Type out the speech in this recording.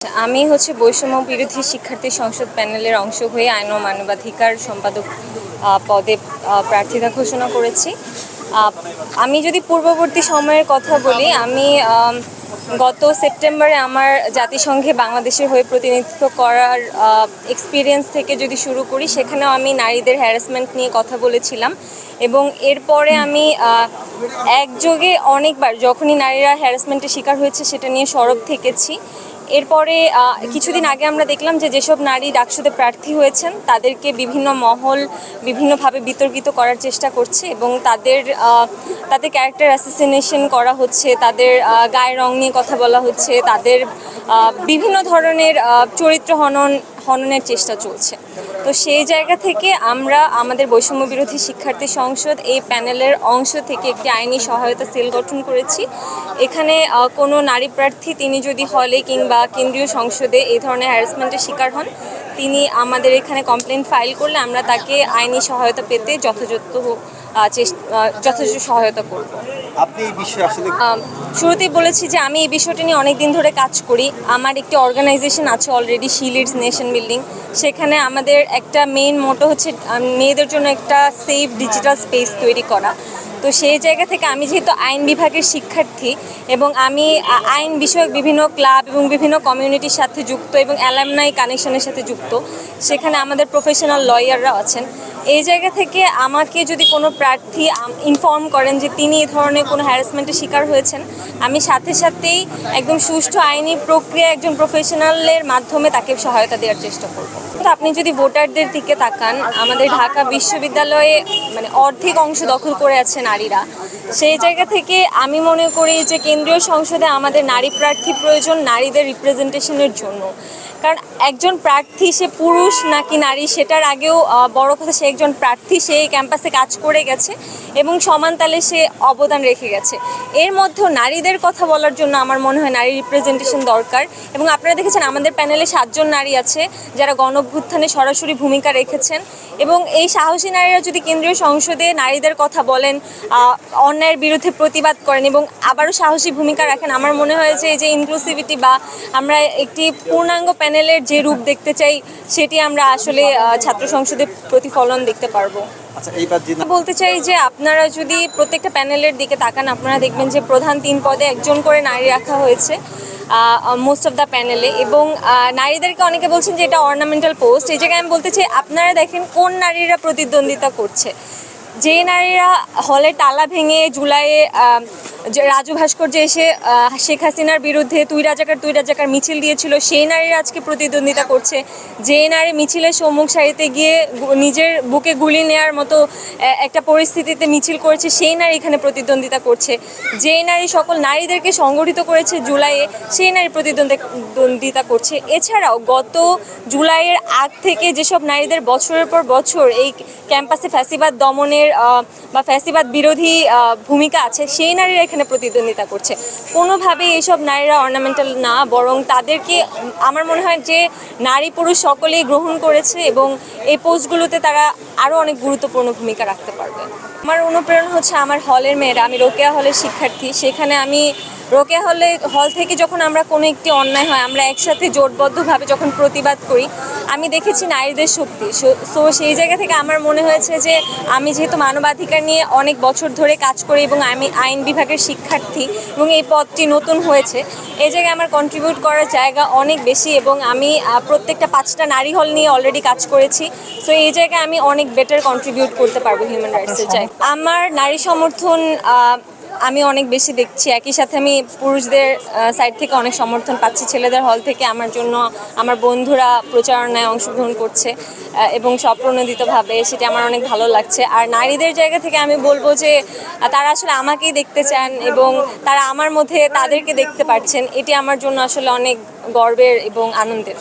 আমি বৈষম্য বিরোধী শিক্ষার্থী সংসদ প্যানেলের অংশ হয়ে আইন ও মানবাধিকার সম্পাদক পদে প্রার্থিতা ঘোষণা করেছি। আমি যদি পূর্ববর্তী সময়ের কথা বলি, আমি গত সেপ্টেম্বরে আমার জাতিসংঘে বাংলাদেশের হয়ে প্রতিনিধিত্ব করার এক্সপিরিয়েন্স থেকে যদি শুরু করি, সেখানেও আমি নারীদের হ্যারাসমেন্ট নিয়ে কথা বলেছিলাম এবং এরপরে আমি একযোগে অনেকবার যখনই নারীরা হ্যারাসমেন্টের শিকার হয়েছে সেটা নিয়ে সরব থেকেছি। এরপরে কিছুদিন আগে আমরা দেখলাম যে যেসব নারী ডাকসুতে প্রার্থী হয়েছেন তাদেরকে বিভিন্ন মহল বিভিন্নভাবে বিতর্কিত করার চেষ্টা করছে এবং তাদের ক্যারেক্টার অ্যাসাসিনেশন করা হচ্ছে, তাদের গায়ের রং নিয়ে কথা বলা হচ্ছে, তাদের বিভিন্ন ধরনের চরিত্র হননের চেষ্টা চলছে। তো সেই জায়গা থেকে আমরা আমাদের বৈষম্য বিরোধী শিক্ষার্থী সংসদ এই প্যানেলের অংশ থেকে একটি আইনি সহায়তা সেল গঠন করেছি। এখানে কোনো নারী প্রার্থী তিনি যদি হলে কিংবা কেন্দ্রীয় সংসদে এই ধরনের হ্যারাসমেন্টের শিকার হন, তিনি আমাদের এখানে কমপ্লেন ফাইল করলে আমরা তাকে আইনি সহায়তা পেতে যথাযথ সহায়তা করব। আপনি এই বিষয়ে আসলে শুরুতেই বলেছি যে আমি এই বিষয়টা নিয়ে অনেক দিন ধরে কাজ করি। আমার একটি অর্গানাইজেশন আছে already, she leads nation building. সেখানে আমাদের একটা মেইন মোটো মেয়েদের জন্য একটা সেফ ডিজিটাল স্পেস তৈরি করা। তো সেই জায়গা থেকে আমি যেহেতু আইন বিভাগের শিক্ষার্থী এবং আমি আইন বিষয়ক বিভিন্ন ক্লাব এবং বিভিন্ন কমিউনিটির সাথে যুক্ত এবং অ্যালামনাই কানেকশনের সাথে যুক্ত, সেখানে আমাদের প্রফেশনাল লয়াররা আছেন। এই জায়গা থেকে আমাকে যদি কোনো প্রার্থী ইনফর্ম করেন যে তিনি এই ধরনের কোনো হ্যারাসমেন্টের শিকার হয়েছেন, আমি সাথে সাথেই একদম সুষ্ঠু আইনি প্রক্রিয়া একজন প্রফেশনালের মাধ্যমে তাকে সহায়তা দেওয়ার চেষ্টা করব। তো আপনি যদি ভোটারদের দিকে তাকান, আমাদের ঢাকা বিশ্ববিদ্যালয়ে অর্ধেক অংশ দখল করে আছে নারীরা। সেই জায়গা থেকে আমি মনে করি যে কেন্দ্রীয় সংসদে আমাদের নারী প্রার্থী প্রয়োজন নারীদের রিপ্রেজেন্টেশনের জন্য। কারণ একজন প্রার্থী সে পুরুষ নাকি নারী সেটার আগেও বড় কথা, সে একজন প্রার্থী, সে এই ক্যাম্পাসে কাজ করে গেছে এবং সমান তালে সে অবদান রেখে গেছে। এর মধ্যেও নারীদের কথা বলার জন্য আমার মনে হয় নারী রিপ্রেজেন্টেশন দরকার। এবং আপনারা দেখেছেন আমাদের প্যানেলে 7 জন নারী আছে যারা গণঅভ্যুত্থানে সরাসরি ভূমিকা রেখেছেন এবং এই সাহসী নারীরা যদি কেন্দ্রীয় সংসদে নারীদের কথা বলেন, অন্যায়ের বিরুদ্ধে প্রতিবাদ করেন এবং আবারও সাহসী ভূমিকা রাখেন, আমার মনে হয় যে এই যে ইনক্লুসিভিটি বা আমরা একটি পূর্ণাঙ্গ প্যানেলের যে রূপ দেখতে চাই সেটি আমরা আসলে ছাত্র সংসদে প্রতিফলন দেখতে পারবো। বলতে চাই যে আপনারা যদি প্রত্যেকটা প্যানেলের দিকে তাকান, আপনারা দেখবেন যে প্রধান 3 পদে একজন করে নারী রাখা হয়েছে মোস্ট অফ দ্য প্যানেলে এবং নারীদেরকে অনেকে বলছেন যে এটা অর্নামেন্টাল পোস্ট। এই জায়গায় আমি বলতে চাই আপনারা দেখেন কোন নারীরা প্রতিদ্বন্দ্বিতা করছে। যে নারীরা হলে তালা ভেঙে জুলাইয়ে রাজু ভাস্কর্য এসে শেখ হাসিনার বিরুদ্ধে তুই রাজাকার মিছিল দিয়েছিল, সেই নারীরা আজকে প্রতিদ্বন্দ্বিতা করছে। যে নারী মিছিলের সম্মুখ সারিতে গিয়ে নিজের বুকে গুলি নেওয়ার মতো একটা পরিস্থিতিতে মিছিল করেছে, সেই নারী এখানে প্রতিদ্বন্দ্বিতা করছে। যে নারী সকল নারীদেরকে সংগঠিত করেছে জুলাইয়ে, সেই নারী প্রতিদ্বন্দ্বিতা করছে। এছাড়াও গত জুলাইয়ের আগ থেকে যেসব নারীদের বছরের পর বছর এই ক্যাম্পাসে ফ্যাসিবাদ দমনের বা ফ্যাসিবাদ বিরোধী ভূমিকা আছে, সেই নারীরা এখানে প্রতিদ্বন্দ্বিতা করছে। কোনোভাবেই এইসব নারীরা অর্নামেন্টাল না, বরং তাদেরকে আমার মনে হয় যে নারী পুরুষ সকলেই গ্রহণ করেছে এবং এই পোস্টগুলোতে তারা আরও অনেক গুরুত্বপূর্ণ ভূমিকা রাখতে পারবে। আমার অনুপ্রেরণা আমার হলের মেয়েরা। আমি রোকেয়া হলের শিক্ষার্থী। সেখানে আমি রোকেয়া হল থেকে যখন আমরা কোনো একটি অন্যায় হয় আমরা একসাথে জোটবদ্ধভাবে যখন প্রতিবাদ করি, আমি দেখেছি নারীদের শক্তি। সো সেই জায়গা থেকে আমার মনে হয়েছে যে আমি যেহেতু মানবাধিকার নিয়ে অনেক বছর ধরে কাজ করি এবং আমি আইন বিভাগের শিক্ষার্থী এবং এই পদটি নতুন হয়েছে, এই জায়গায় আমার কন্ট্রিবিউট করার জায়গা অনেক বেশি এবং আমি প্রত্যেকটা 5টা নারী হল নিয়ে অলরেডি কাজ করেছি। সো এই জায়গায় আমি অনেক বেটার কন্ট্রিবিউট করতে পারবো হিউম্যান রাইটসের জায়গায়। আমার নারী সমর্থন আমি অনেক বেশি দেখছি। একই সাথে আমি পুরুষদের সাইড থেকে অনেক সমর্থন পাচ্ছি। ছেলেদের হল থেকে আমার জন্য আমার বন্ধুরা প্রচারণায় অংশগ্রহণ করছে এবং স্বপ্রণোদিতভাবে, সেটা আমার অনেক ভালো লাগছে। আর নারীদের জায়গা থেকে আমি বলবো যে তারা আসলে আমাকেই দেখতে চান এবং তারা আমার মধ্যে তাদেরকে দেখতে পাচ্ছেন, এটি আমার জন্য আসলে অনেক গর্বের এবং আনন্দের।